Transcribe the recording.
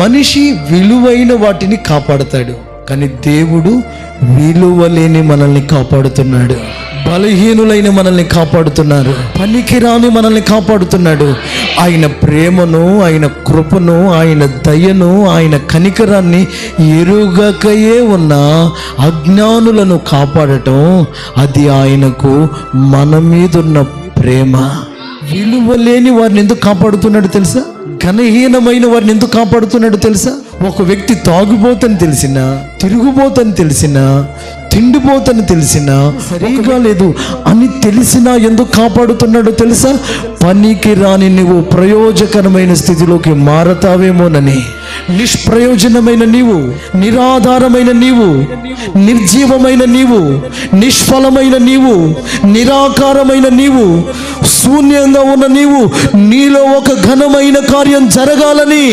మనిషి విలువైన వాటిని కాపాడుతాడు, కానీ దేవుడు విలువలేని మనల్ని కాపాడుతున్నాడు. బలహీనులైన మనల్ని కాపాడుతున్నారు, పనికిరాని మనల్ని కాపాడుతున్నాడు. ఆయన ప్రేమను, ఆయన కృపను, ఆయన దయను, ఆయన కనికరాన్ని ఎరుగకయే ఉన్న అజ్ఞానులను కాపాడటం, అది ఆయనకు మన మీదున్న ప్రేమ. విలువలేని వారిని ఎందుకు కాపాడుతున్నాడు తెలుసా? ఘనహీనమైన వారిని ఎందుకు కాపాడుతున్నాడు తెలుసా? ఒక వ్యక్తి తాగుబోతని తెలిసినా, తిరుగుబోతని తెలిసినా, తిండిపోతని తెలిసినా, సరిగా లేదు అని తెలిసినా ఎందుకు కాపాడుతున్నాడో తెలుసా? పనికి రాని నువ్వు ప్రయోజకరమైన స్థితిలోకి మారతావేమోనని. నిష్ప్రయోజనమైన నీవు, నిరాధారమైన నీవు, నిర్జీవమైన నీవు, నిష్ఫలమైన నీవు, నిరాకారమైన నీవు, శూన్యంగా ఉన్న నీవు, నీలో ఒక ఘనమైన కార్యం జరగాలని